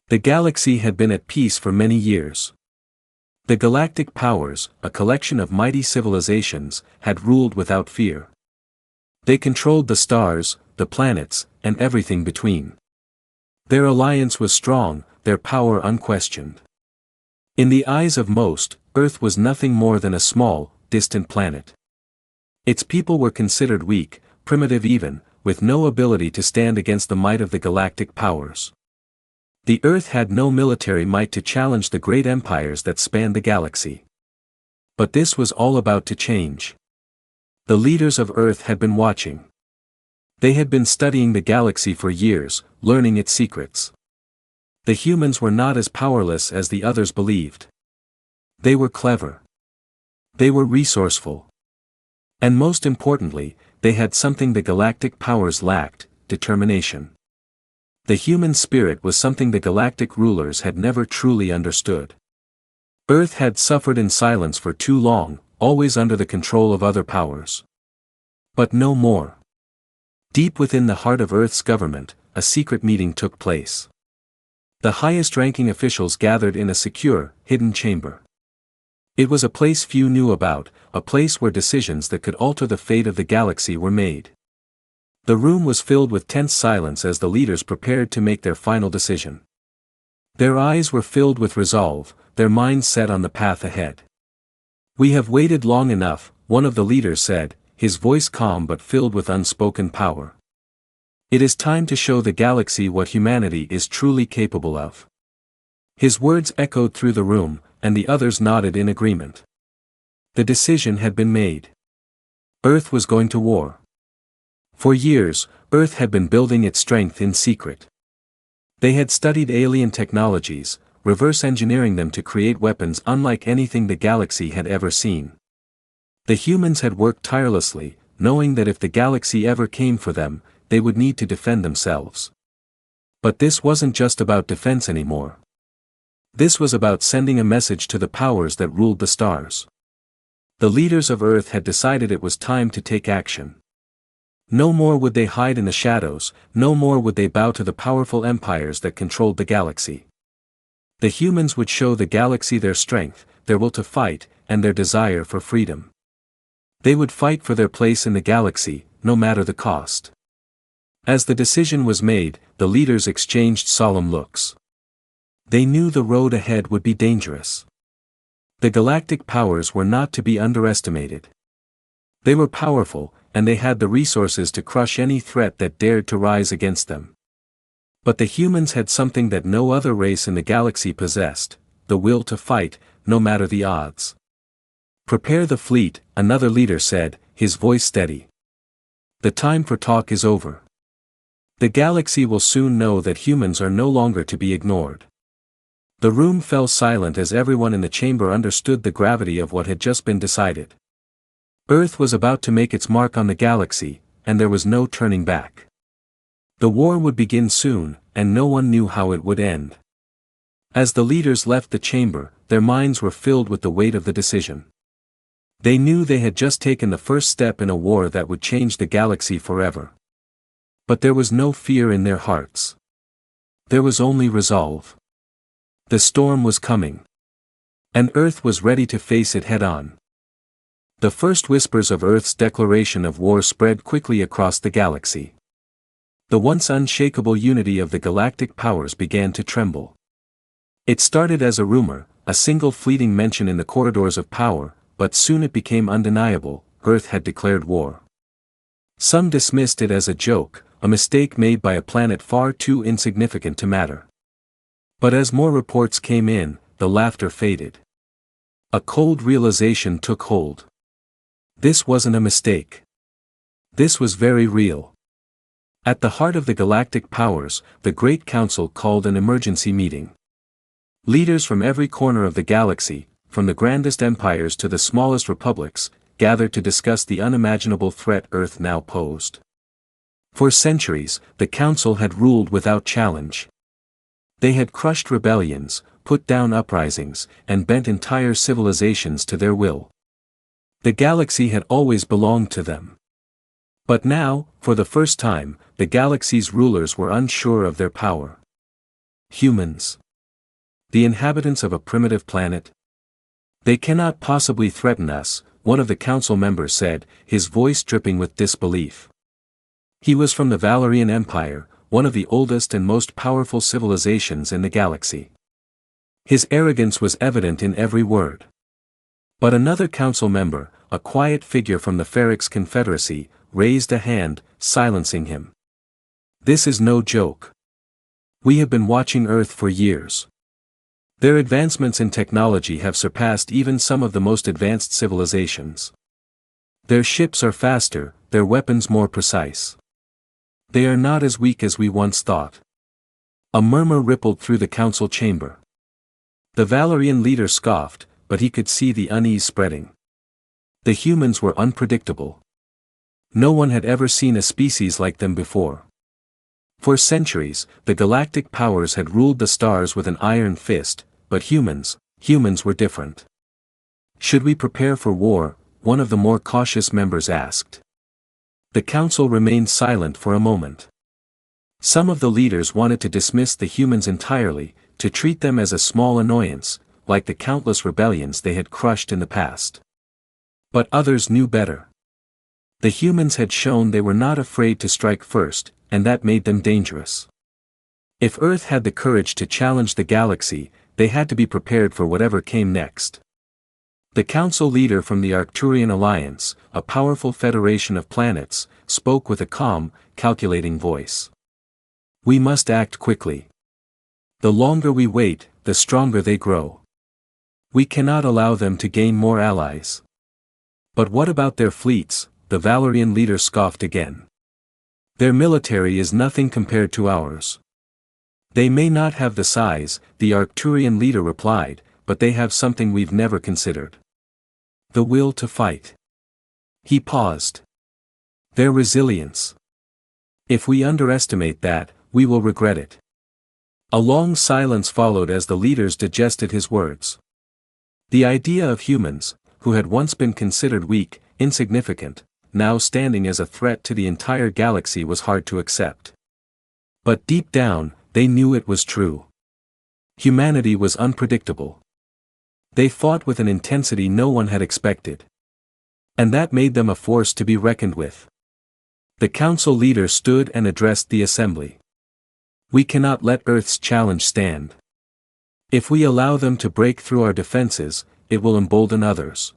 The galaxy had been at peace for many years. The Galactic Powers, a collection of mighty civilizations, had ruled without fear. They controlled the stars, the planets, and everything between. Their alliance was strong, their power unquestioned. In the eyes of most, Earth was nothing more than a small, distant planet. Its people were considered weak, primitive even, with no ability to stand against the might of the Galactic Powers. The Earth had no military might to challenge the great empires that spanned the galaxy. But this was all about to change. The leaders of Earth had been watching. They had been studying the galaxy for years, learning its secrets. The humans were not as powerless as the others believed. They were clever. They were resourceful. And most importantly, they had something the Galactic Powers lacked: determination. The human spirit was something the galactic rulers had never truly understood. Earth had suffered in silence for too long, always under the control of other powers. But no more. Deep within the heart of Earth's government, a secret meeting took place. The highest-ranking officials gathered in a secure, hidden chamber. It was a place few knew about, a place where decisions that could alter the fate of the galaxy were made. The room was filled with tense silence as the leaders prepared to make their final decision. Their eyes were filled with resolve, their minds set on the path ahead. "We have waited long enough," one of the leaders said, his voice calm but filled with unspoken power. "It is time to show the galaxy what humanity is truly capable of." His words echoed through the room, and the others nodded in agreement. The decision had been made. Earth was going to war. For years, Earth had been building its strength in secret. They had studied alien technologies, reverse engineering them to create weapons unlike anything the galaxy had ever seen. The humans had worked tirelessly, knowing that if the galaxy ever came for them, they would need to defend themselves. But this wasn't just about defense anymore. This was about sending a message to the powers that ruled the stars. The leaders of Earth had decided it was time to take action. No more would they hide in the shadows, no more would they bow to the powerful empires that controlled the galaxy. The humans would show the galaxy their strength, their will to fight, and their desire for freedom. They would fight for their place in the galaxy, no matter the cost. As the decision was made, the leaders exchanged solemn looks. They knew the road ahead would be dangerous. The Galactic Powers were not to be underestimated. They were powerful, and they had the resources to crush any threat that dared to rise against them. But the humans had something that no other race in the galaxy possessed: the will to fight, no matter the odds. "Prepare the fleet," another leader said, his voice steady. "The time for talk is over. The galaxy will soon know that humans are no longer to be ignored." The room fell silent as everyone in the chamber understood the gravity of what had just been decided. Earth was about to make its mark on the galaxy, and there was no turning back. The war would begin soon, and no one knew how it would end. As the leaders left the chamber, their minds were filled with the weight of the decision. They knew they had just taken the first step in a war that would change the galaxy forever. But there was no fear in their hearts. There was only resolve. The storm was coming. And Earth was ready to face it head-on. The first whispers of Earth's declaration of war spread quickly across the galaxy. The once unshakable unity of the Galactic Powers began to tremble. It started as a rumor, a single fleeting mention in the corridors of power, but soon it became undeniable: Earth had declared war. Some dismissed it as a joke, a mistake made by a planet far too insignificant to matter. But as more reports came in, the laughter faded. A cold realization took hold. This wasn't a mistake. This was very real. At the heart of the Galactic Powers, the Great Council called an emergency meeting. Leaders from every corner of the galaxy, from the grandest empires to the smallest republics, gathered to discuss the unimaginable threat Earth now posed. For centuries, the Council had ruled without challenge. They had crushed rebellions, put down uprisings, and bent entire civilizations to their will. The galaxy had always belonged to them. But now, for the first time, the galaxy's rulers were unsure of their power. Humans. The inhabitants of a primitive planet? They cannot possibly threaten us, one of the council members said, his voice dripping with disbelief. He was from the Valerian Empire, one of the oldest and most powerful civilizations in the galaxy. His arrogance was evident in every word. But another council member, a quiet figure from the Ferrix Confederacy, raised a hand, silencing him. This is no joke. We have been watching Earth for years. Their advancements in technology have surpassed even some of the most advanced civilizations. Their ships are faster, their weapons more precise. They are not as weak as we once thought. A murmur rippled through the council chamber. The Valerian leader scoffed, but he could see the unease spreading. The humans were unpredictable. No one had ever seen a species like them before. For centuries, the Galactic Powers had ruled the stars with an iron fist, but humans were different. Should we prepare for war? One of the more cautious members asked. The council remained silent for a moment. Some of the leaders wanted to dismiss the humans entirely, to treat them as a small annoyance, like the countless rebellions they had crushed in the past. But others knew better. The humans had shown they were not afraid to strike first, and that made them dangerous. If Earth had the courage to challenge the galaxy, they had to be prepared for whatever came next. The council leader from the Arcturian Alliance, a powerful federation of planets, spoke with a calm, calculating voice. We must act quickly. The longer we wait, the stronger they grow. We cannot allow them to gain more allies. But what about their fleets? The Valerian leader scoffed again. Their military is nothing compared to ours. They may not have the size, the Arcturian leader replied, but they have something we've never considered. The will to fight. He paused. Their resilience. If we underestimate that, we will regret it. A long silence followed as the leaders digested his words. The idea of humans, who had once been considered weak, insignificant, now standing as a threat to the entire galaxy was hard to accept. But deep down, they knew it was true. Humanity was unpredictable. They fought with an intensity no one had expected. And that made them a force to be reckoned with. The council leader stood and addressed the assembly. We cannot let Earth's challenge stand. If we allow them to break through our defenses, it will embolden others.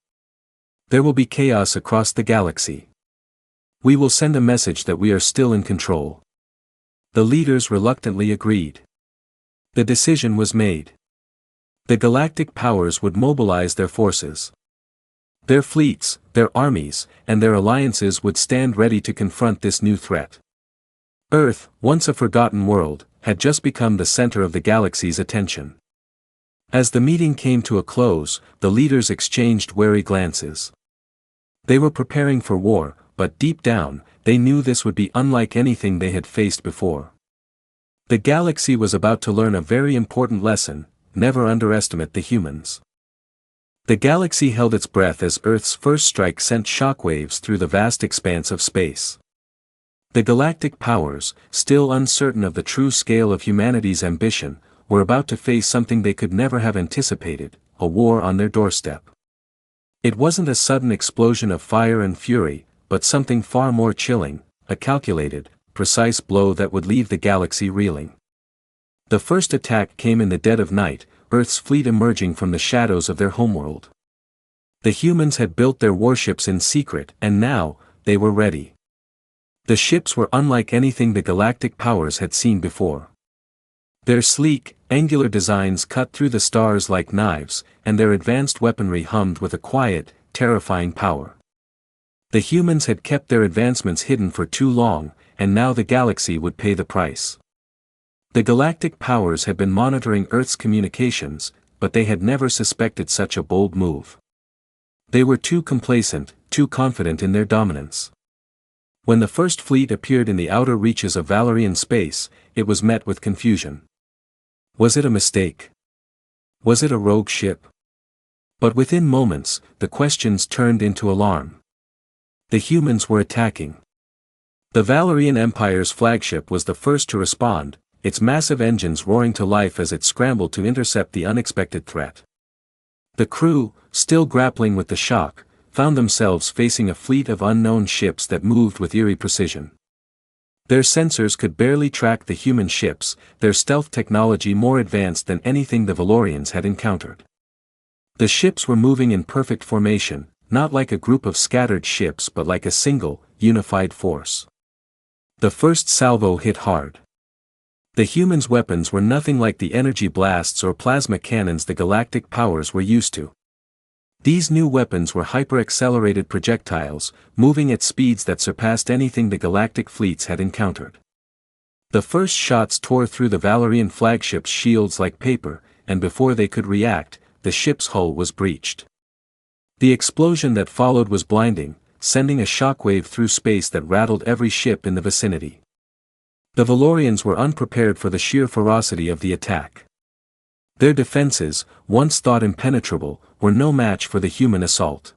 There will be chaos across the galaxy. We will send a message that we are still in control. The leaders reluctantly agreed. The decision was made. The Galactic Powers would mobilize their forces. Their fleets, their armies, and their alliances would stand ready to confront this new threat. Earth, once a forgotten world, had just become the center of the galaxy's attention. As the meeting came to a close, the leaders exchanged wary glances. They were preparing for war, but deep down, they knew this would be unlike anything they had faced before. The galaxy was about to learn a very important lesson: never underestimate the humans. The galaxy held its breath as Earth's first strike sent shockwaves through the vast expanse of space. The Galactic Powers, still uncertain of the true scale of humanity's ambition, were about to face something they could never have anticipated: a war on their doorstep. It wasn't a sudden explosion of fire and fury, but something far more chilling, a calculated, precise blow that would leave the galaxy reeling. The first attack came in the dead of night, Earth's fleet emerging from the shadows of their homeworld. The humans had built their warships in secret, and now, they were ready. The ships were unlike anything the Galactic Powers had seen before. Their sleek, angular designs cut through the stars like knives, and their advanced weaponry hummed with a quiet, terrifying power. The humans had kept their advancements hidden for too long, and now the galaxy would pay the price. The Galactic Powers had been monitoring Earth's communications, but they had never suspected such a bold move. They were too complacent, too confident in their dominance. When the first fleet appeared in the outer reaches of Valerian space, it was met with confusion. Was it a mistake? Was it a rogue ship? But within moments, the questions turned into alarm. The humans were attacking. The Valerian Empire's flagship was the first to respond, its massive engines roaring to life as it scrambled to intercept the unexpected threat. The crew, still grappling with the shock, found themselves facing a fleet of unknown ships that moved with eerie precision. Their sensors could barely track the human ships, their stealth technology more advanced than anything the Valorians had encountered. The ships were moving in perfect formation, not like a group of scattered ships but like a single, unified force. The first salvo hit hard. The humans' weapons were nothing like the energy blasts or plasma cannons the Galactic Powers were used to. These new weapons were hyper-accelerated projectiles, moving at speeds that surpassed anything the galactic fleets had encountered. The first shots tore through the Valorian flagship's shields like paper, and before they could react, the ship's hull was breached. The explosion that followed was blinding, sending a shockwave through space that rattled every ship in the vicinity. The Valorians were unprepared for the sheer ferocity of the attack. Their defenses, once thought impenetrable, were no match for the human assault.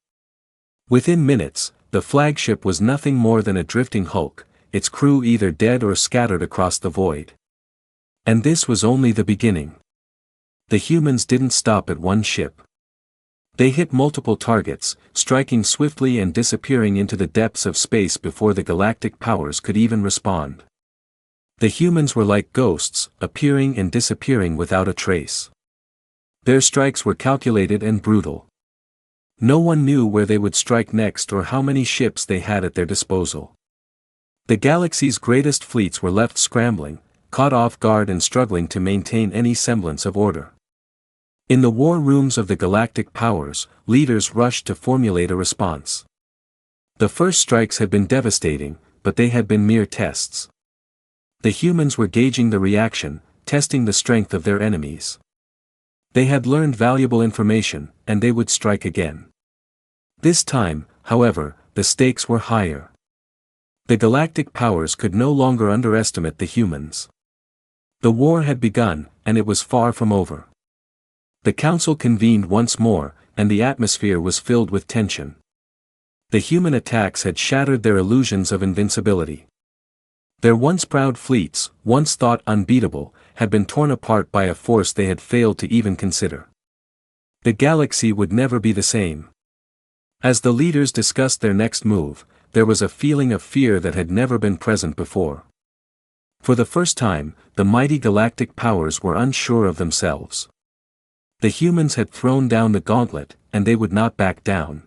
Within minutes, the flagship was nothing more than a drifting hulk, its crew either dead or scattered across the void. And this was only the beginning. The humans didn't stop at one ship. They hit multiple targets, striking swiftly and disappearing into the depths of space before the Galactic Powers could even respond. The humans were like ghosts, appearing and disappearing without a trace. Their strikes were calculated and brutal. No one knew where they would strike next or how many ships they had at their disposal. The galaxy's greatest fleets were left scrambling, caught off guard and struggling to maintain any semblance of order. In the war rooms of the Galactic Powers, leaders rushed to formulate a response. The first strikes had been devastating, but they had been mere tests. The humans were gauging the reaction, testing the strength of their enemies. They had learned valuable information, and they would strike again. This time, however, the stakes were higher. The Galactic Powers could no longer underestimate the humans. The war had begun, and it was far from over. The council convened once more, and the atmosphere was filled with tension. The human attacks had shattered their illusions of invincibility. Their once proud fleets, once thought unbeatable, had been torn apart by a force they had failed to even consider. The galaxy would never be the same. As the leaders discussed their next move, there was a feeling of fear that had never been present before. For the first time, the mighty Galactic Powers were unsure of themselves. The humans had thrown down the gauntlet, and they would not back down.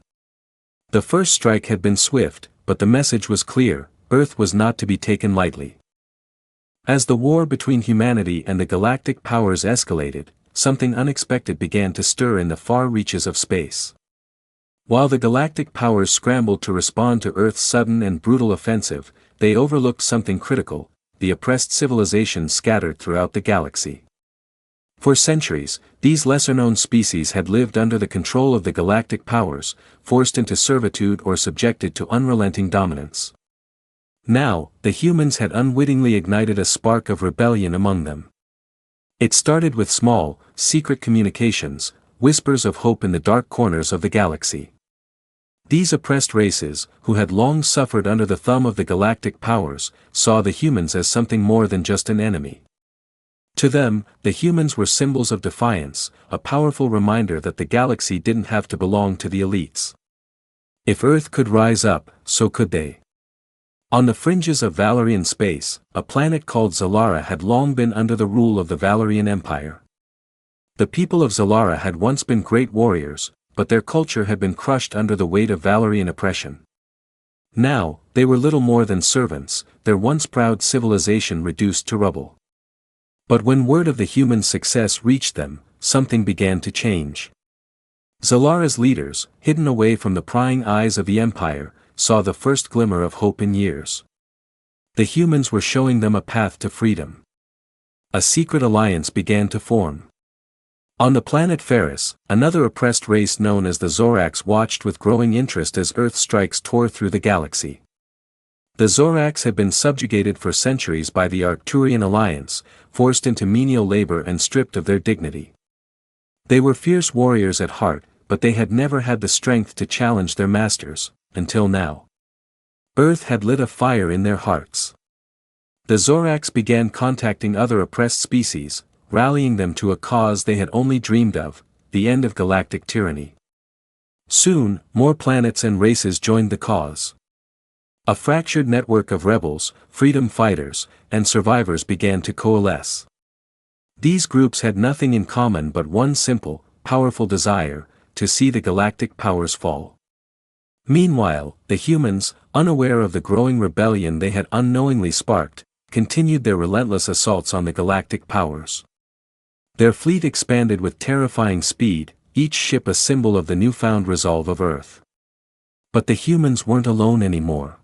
The first strike had been swift, but the message was clear: Earth was not to be taken lightly. As the war between humanity and the Galactic Powers escalated, something unexpected began to stir in the far reaches of space. While the Galactic Powers scrambled to respond to Earth's sudden and brutal offensive, they overlooked something critical: the oppressed civilizations scattered throughout the galaxy. For centuries, these lesser-known species had lived under the control of the Galactic Powers, forced into servitude or subjected to unrelenting dominance. Now, the humans had unwittingly ignited a spark of rebellion among them. It started with small, secret communications, whispers of hope in the dark corners of the galaxy. These oppressed races, who had long suffered under the thumb of the Galactic Powers, saw the humans as something more than just an enemy. To them, the humans were symbols of defiance, a powerful reminder that the galaxy didn't have to belong to the elites. If Earth could rise up, so could they. On the fringes of Valorian space, a planet called Zalara had long been under the rule of the Valorian Empire. The people of Zalara had once been great warriors, but their culture had been crushed under the weight of Valorian oppression. Now, they were little more than servants, their once proud civilization reduced to rubble. But when word of the human success reached them, something began to change. Zalara's leaders, hidden away from the prying eyes of the Empire, saw the first glimmer of hope in years. The humans were showing them a path to freedom. A secret alliance began to form. On the planet Ferris, another oppressed race known as the Zorax watched with growing interest as Earth strikes tore through the galaxy. The Zorax had been subjugated for centuries by the Arcturian alliance, forced into menial labor and stripped of their dignity. They were fierce warriors at heart, but they had never had the strength to challenge their masters, until now. Earth had lit a fire in their hearts. The Zoraks began contacting other oppressed species, rallying them to a cause they had only dreamed of, the end of galactic tyranny. Soon, more planets and races joined the cause. A fractured network of rebels, freedom fighters, and survivors began to coalesce. These groups had nothing in common but one simple, powerful desire: to see the galactic powers fall. Meanwhile, the humans, unaware of the growing rebellion they had unknowingly sparked, continued their relentless assaults on the galactic powers. Their fleet expanded with terrifying speed, each ship a symbol of the newfound resolve of Earth. But the humans weren't alone anymore.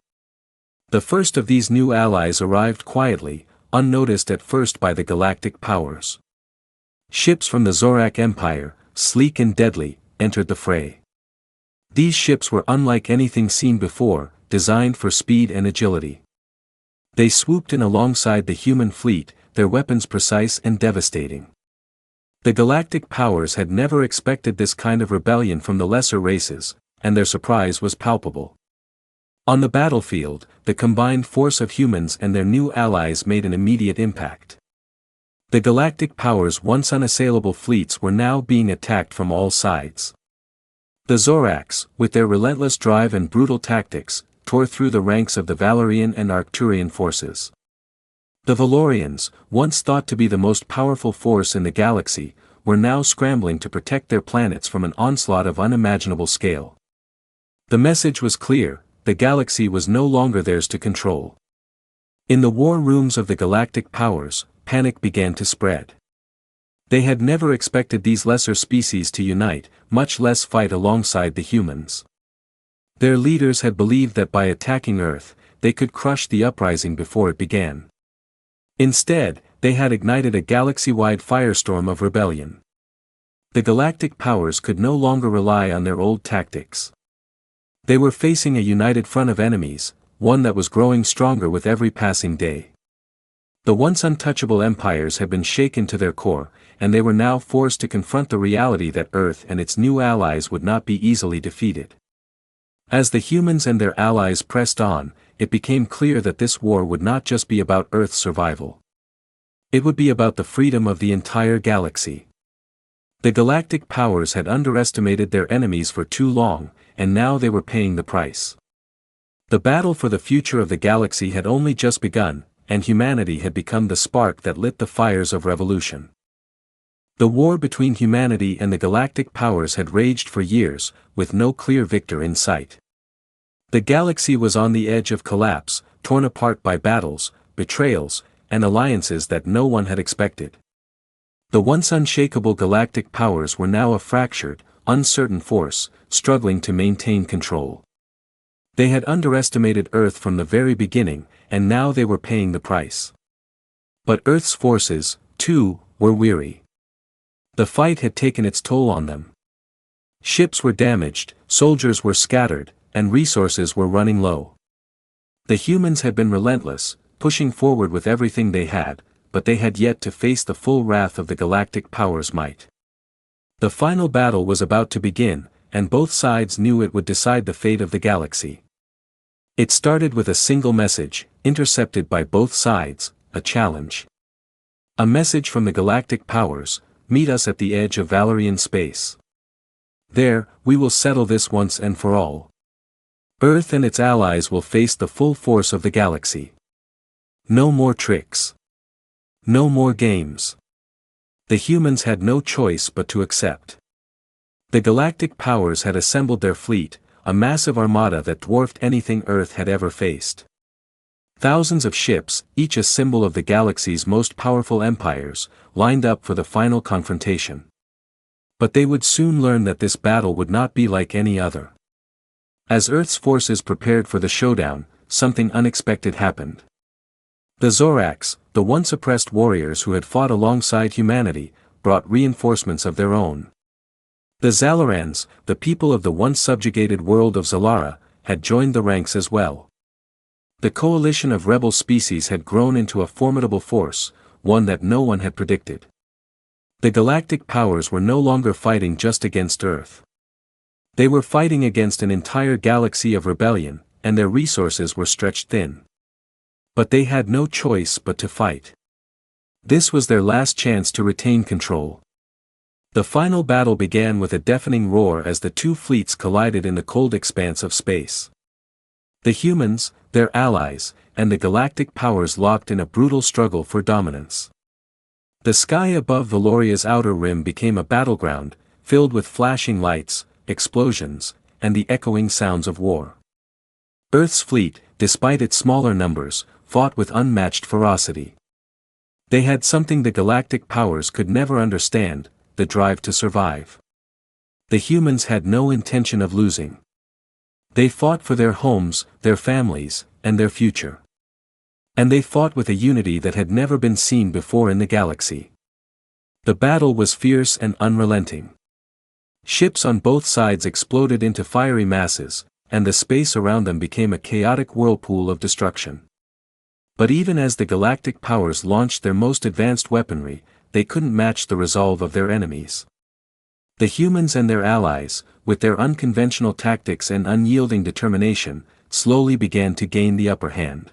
The first of these new allies arrived quietly, unnoticed at first by the galactic powers. Ships from the Zorak Empire, sleek and deadly, entered the fray. These ships were unlike anything seen before, designed for speed and agility. They swooped in alongside the human fleet, their weapons precise and devastating. The galactic powers had never expected this kind of rebellion from the lesser races, and their surprise was palpable. On the battlefield, the combined force of humans and their new allies made an immediate impact. The galactic powers' once unassailable fleets were now being attacked from all sides. The Zoraks, with their relentless drive and brutal tactics, tore through the ranks of the Valerian and Arcturian forces. The Valorians, once thought to be the most powerful force in the galaxy, were now scrambling to protect their planets from an onslaught of unimaginable scale. The message was clear: the galaxy was no longer theirs to control. In the war rooms of the galactic powers, panic began to spread. They had never expected these lesser species to unite, much less fight alongside the humans. Their leaders had believed that by attacking Earth, they could crush the uprising before it began. Instead, they had ignited a galaxy-wide firestorm of rebellion. The galactic powers could no longer rely on their old tactics. They were facing a united front of enemies, one that was growing stronger with every passing day. The once untouchable empires had been shaken to their core, and they were now forced to confront the reality that Earth and its new allies would not be easily defeated. As the humans and their allies pressed on, it became clear that this war would not just be about Earth's survival. It would be about the freedom of the entire galaxy. The galactic powers had underestimated their enemies for too long, and now they were paying the price. The battle for the future of the galaxy had only just begun, and humanity had become the spark that lit the fires of revolution. The war between humanity and the galactic powers had raged for years, with no clear victor in sight. The galaxy was on the edge of collapse, torn apart by battles, betrayals, and alliances that no one had expected. The once unshakable galactic powers were now a fractured, uncertain force, struggling to maintain control. They had underestimated Earth from the very beginning, and now they were paying the price. But Earth's forces, too, were weary. The fight had taken its toll on them. Ships were damaged, soldiers were scattered, and resources were running low. The humans had been relentless, pushing forward with everything they had, but they had yet to face the full wrath of the galactic powers' might. The final battle was about to begin, and both sides knew it would decide the fate of the galaxy. It started with a single message, intercepted by both sides: a challenge. A message from the galactic powers: meet us at the edge of Valerian space. There, we will settle this once and for all. Earth and its allies will face the full force of the galaxy. No more tricks. No more games. The humans had no choice but to accept. The galactic powers had assembled their fleet, a massive armada that dwarfed anything Earth had ever faced. Thousands of ships, each a symbol of the galaxy's most powerful empires, lined up for the final confrontation. But they would soon learn that this battle would not be like any other. As Earth's forces prepared for the showdown, something unexpected happened. The Zoraks, the once oppressed warriors who had fought alongside humanity, brought reinforcements of their own. The Zalorans, the people of the once subjugated world of Zalara, had joined the ranks as well. The coalition of rebel species had grown into a formidable force, one that no one had predicted. The galactic powers were no longer fighting just against Earth. They were fighting against an entire galaxy of rebellion, and their resources were stretched thin. But they had no choice but to fight. This was their last chance to retain control. The final battle began with a deafening roar as the two fleets collided in the cold expanse of space. The humans, their allies, and the galactic powers locked in a brutal struggle for dominance. The sky above Valoria's outer rim became a battleground, filled with flashing lights, explosions, and the echoing sounds of war. Earth's fleet, despite its smaller numbers, fought with unmatched ferocity. They had something the galactic powers could never understand: the drive to survive. The humans had no intention of losing. They fought for their homes, their families, and their future. And they fought with a unity that had never been seen before in the galaxy. The battle was fierce and unrelenting. Ships on both sides exploded into fiery masses, and the space around them became a chaotic whirlpool of destruction. But even as the galactic powers launched their most advanced weaponry, they couldn't match the resolve of their enemies. The humans and their allies, with their unconventional tactics and unyielding determination, slowly began to gain the upper hand.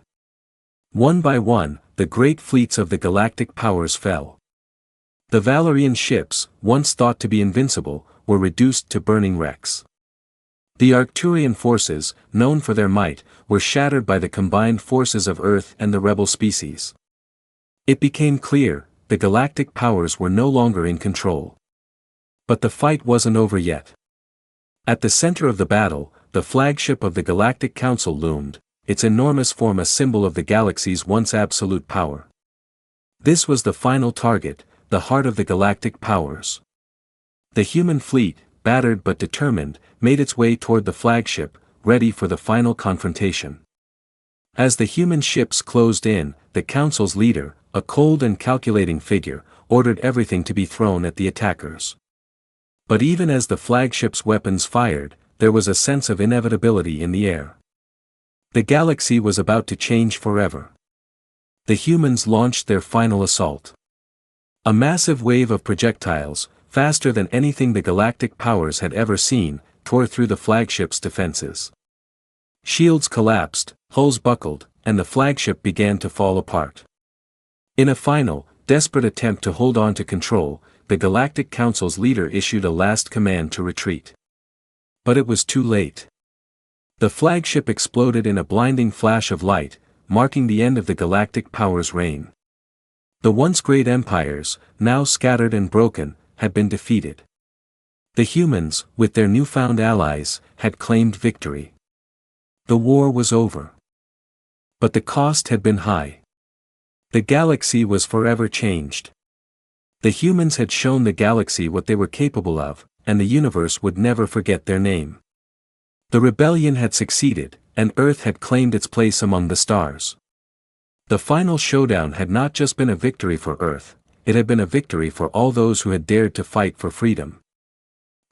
One by one, the great fleets of the galactic powers fell. The Valorian ships, once thought to be invincible, were reduced to burning wrecks. The Arcturian forces, known for their might, were shattered by the combined forces of Earth and the rebel species. It became clear, the galactic powers were no longer in control. But the fight wasn't over yet. At the center of the battle, the flagship of the Galactic Council loomed, its enormous form a symbol of the galaxy's once absolute power. This was the final target, the heart of the galactic powers. The human fleet, battered but determined, made its way toward the flagship, ready for the final confrontation. As the human ships closed in, the Council's leader, a cold and calculating figure, ordered everything to be thrown at the attackers. But even as the flagship's weapons fired, there was a sense of inevitability in the air. The galaxy was about to change forever. The humans launched their final assault. A massive wave of projectiles, faster than anything the galactic powers had ever seen, tore through the flagship's defenses. Shields collapsed, hulls buckled, and the flagship began to fall apart. In a final, desperate attempt to hold on to control, the Galactic Council's leader issued a last command to retreat. But it was too late. The flagship exploded in a blinding flash of light, marking the end of the galactic powers' reign. The once great empires, now scattered and broken, had been defeated. The humans, with their newfound allies, had claimed victory. The war was over. But the cost had been high. The galaxy was forever changed. The humans had shown the galaxy what they were capable of, and the universe would never forget their name. The rebellion had succeeded, and Earth had claimed its place among the stars. The final showdown had not just been a victory for Earth, it had been a victory for all those who had dared to fight for freedom.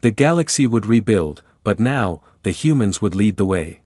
The galaxy would rebuild, but now, the humans would lead the way.